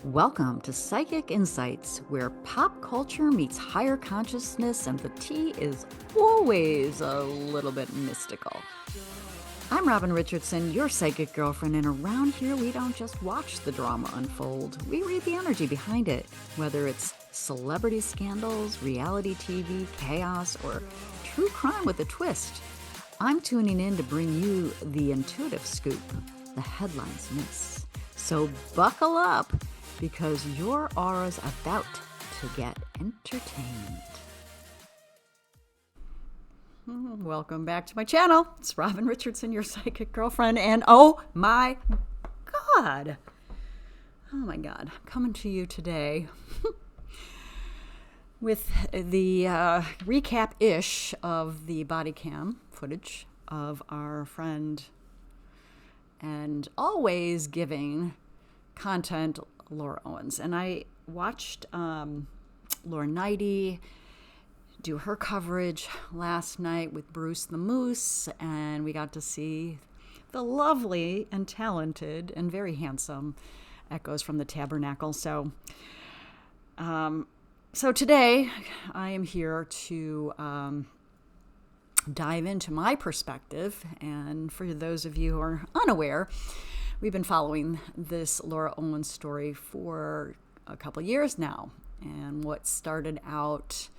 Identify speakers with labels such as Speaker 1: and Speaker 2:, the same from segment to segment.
Speaker 1: Welcome to Psychic Insights, where pop culture meets higher consciousness and the tea is always a little bit mystical. I'm Robin Richardson, your psychic girlfriend, and around here we don't just watch the drama unfold. We read the energy behind it, whether it's celebrity scandals, reality TV, chaos, or true crime with a twist. I'm tuning in to bring you the intuitive scoop the headlines miss. So buckle up, because your aura's about to get entertained. Welcome back to my channel. It's Robin Richardson, your psychic girlfriend, and oh my God, I'm coming to you today with the recap-ish of the body cam footage of our friend and always giving content Laura Owens. And I watched Laura Knighty do her coverage last night with Bruce the Moose, and we got to see the lovely and talented and very handsome Echoes from the Tabernacle. So today I am here to dive into my perspective. And for those of you who are unaware, we've been following this Laura Owens story for a couple years now. And what started out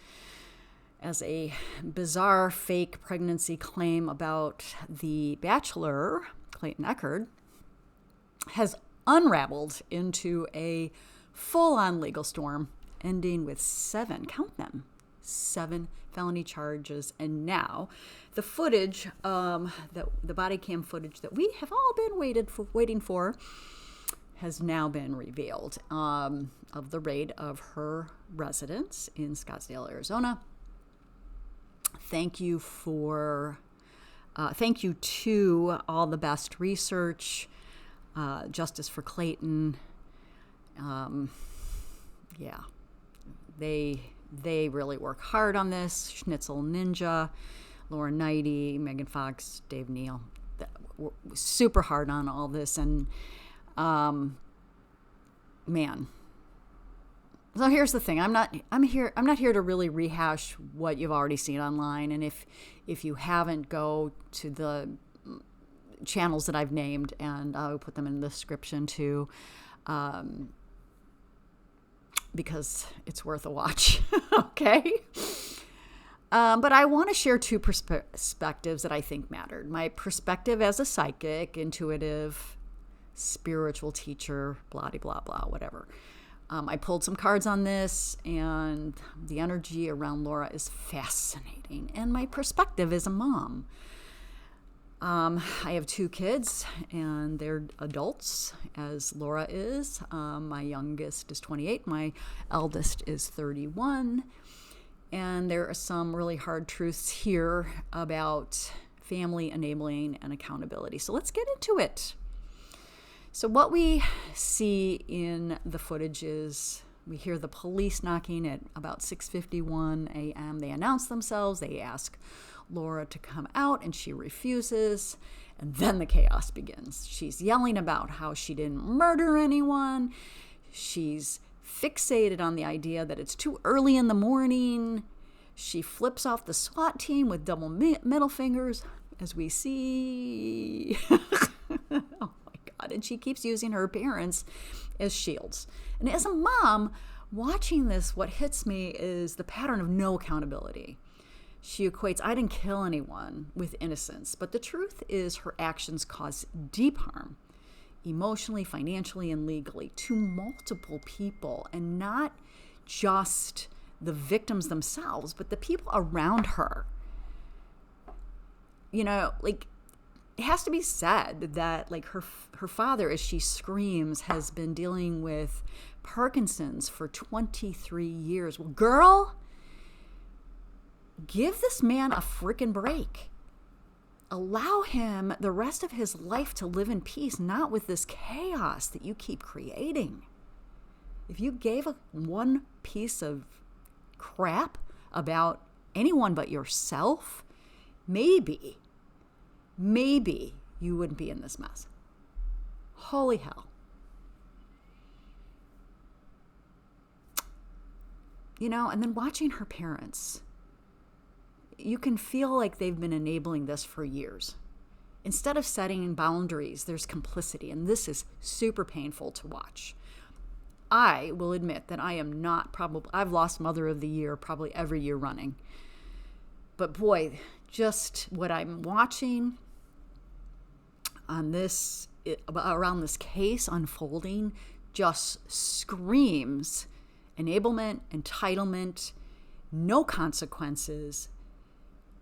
Speaker 1: as a bizarre fake pregnancy claim about the Bachelor, Clayton Echard, has unraveled into a full-on legal storm, ending with 7 felony charges. And now the footage, the body cam footage that we have all been waiting for has now been revealed, of the raid of her residence in Scottsdale, Arizona. Thank you to All the Best Research, Justice for Clayton. They really work hard on this. Schnitzel Ninja, Laura Knighty, Megan Fox, Dave Neal, super hard on all this. And man, so here's the thing. I'm not here to really rehash what you've already seen online. And if you haven't, go to the channels that I've named, and I'll put them in the description too. Because it's worth a watch, okay? But I want to share 2 perspectives that I think mattered. My perspective as a psychic, intuitive, spiritual teacher, blah, blah, blah, whatever. I pulled some cards on this, and the energy around Laura is fascinating. And my perspective as a mom. I have 2 kids, and they're adults, as Laura is. My youngest is 28. My eldest is 31. And there are some really hard truths here about family enabling and accountability. So let's get into it. So what we see in the footage is we hear the police knocking at about 6:51 a.m. They announce themselves. They ask Laura to come out, and she refuses. And then the chaos begins. She's yelling about how she didn't murder anyone. She's fixated on the idea that it's too early in the morning. She flips off the SWAT team with double middle fingers, as we see. Oh my God. And she keeps using her parents as shields. And as a mom watching this, what hits me is the pattern of no accountability. She equates, I didn't kill anyone, with innocence. But the truth is her actions cause deep harm, emotionally, financially, and legally, to multiple people, and not just the victims themselves, but the people around her. You know, like, it has to be said that, like, her father, as she screams, has been dealing with Parkinson's for 23 years. Well, girl, give this man a freaking break. Allow him the rest of his life to live in peace, not with this chaos that you keep creating. If you gave one piece of crap about anyone but yourself, maybe you wouldn't be in this mess. Holy hell. And then watching her parents, you can feel like they've been enabling this for years. Instead of setting boundaries, there's complicity, and this is super painful to watch. I will admit that I am not I've lost Mother of the Year probably every year running. But boy, just what I'm watching on this, around this case unfolding, just screams enablement, entitlement, no consequences.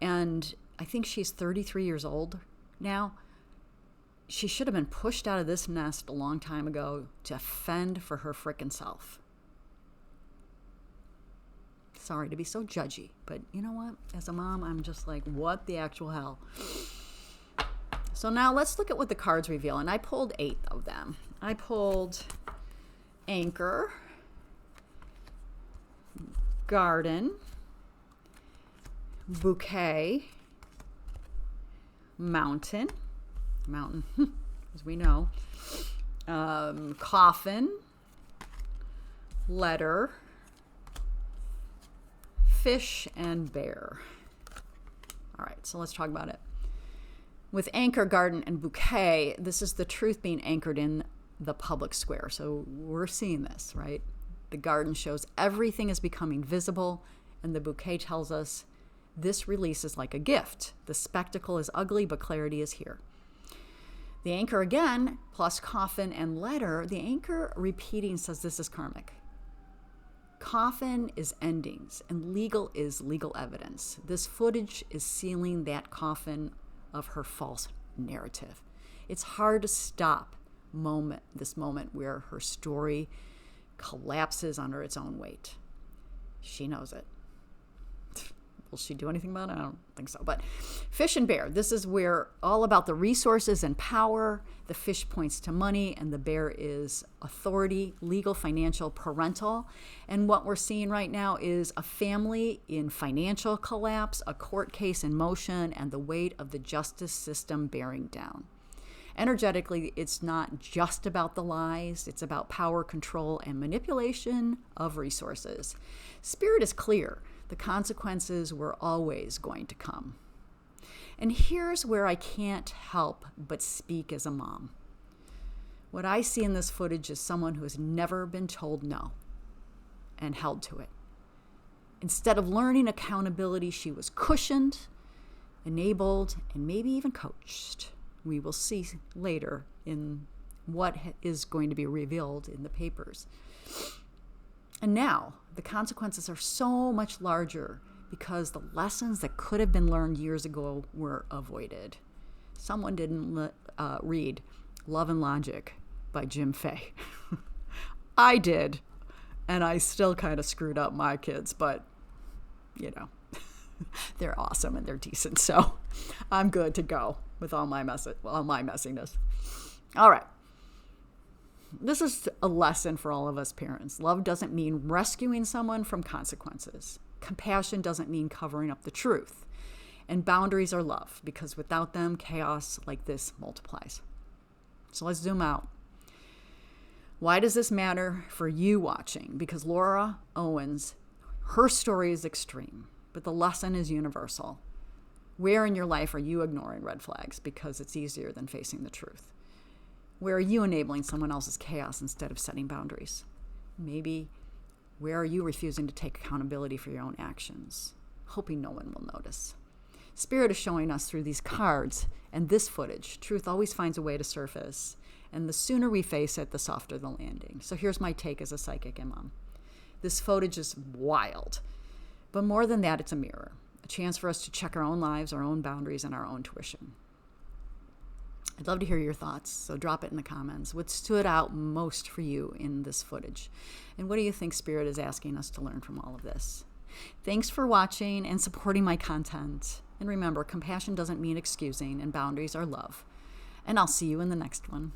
Speaker 1: And I think she's 33 years old now. She should have been pushed out of this nest a long time ago to fend for her frickin' self. Sorry to be so judgy, but you know what? As a mom, I'm just like, what the actual hell? So now let's look at what the cards reveal. And I pulled 8 of them. I pulled Anchor, Garden, Bouquet, Mountain, as we know, Coffin, Letter, Fish, and Bear. All right, so let's talk about it. With Anchor, Garden, and Bouquet, this is the truth being anchored in the public square. So we're seeing this, right? The Garden shows everything is becoming visible, and the Bouquet tells us this release is like a gift. The spectacle is ugly, but clarity is here. The Anchor again, plus Coffin and Letter, the Anchor repeating says this is karmic. Coffin is endings, and legal is legal evidence. This footage is sealing that coffin of her false narrative. It's hard to stop this moment where her story collapses under its own weight. She knows it. Will she do anything about it? I don't think so. But Fish and Bear, this is where all about the resources and power. The fish points to money, and the bear is authority, legal, financial, parental. And what we're seeing right now is a family in financial collapse, a court case in motion, and the weight of the justice system bearing down. Energetically, it's not just about the lies. It's about power, control, and manipulation of resources. Spirit is clear. The consequences were always going to come. And here's where I can't help but speak as a mom. What I see in this footage is someone who has never been told no and held to it. Instead of learning accountability, she was cushioned, enabled, and maybe even coached. We will see later in what is going to be revealed in the papers. And now the consequences are so much larger because the lessons that could have been learned years ago were avoided. Someone didn't read Love and Logic by Jim Fay. I did, and I still kind of screwed up my kids, but, they're awesome and they're decent, so I'm good to go with all my messiness. All right. This is a lesson for all of us parents. Love doesn't mean rescuing someone from consequences. Compassion doesn't mean covering up the truth. And boundaries are love, because without them, chaos like this multiplies. So let's zoom out. Why does this matter for you watching? Because Laura Owens, her story is extreme, but the lesson is universal. Where in your life are you ignoring red flags because it's easier than facing the truth? Where are you enabling someone else's chaos instead of setting boundaries? Maybe where are you refusing to take accountability for your own actions, hoping no one will notice? Spirit is showing us through these cards and this footage, truth always finds a way to surface, and the sooner we face it, the softer the landing. So here's my take as a psychic and mom. This footage is wild, but more than that, it's a mirror, a chance for us to check our own lives, our own boundaries, and our own tuition. I'd love to hear your thoughts, so drop it in the comments. What stood out most for you in this footage? And what do you think Spirit is asking us to learn from all of this? Thanks for watching and supporting my content. And remember, compassion doesn't mean excusing, and boundaries are love. And I'll see you in the next one.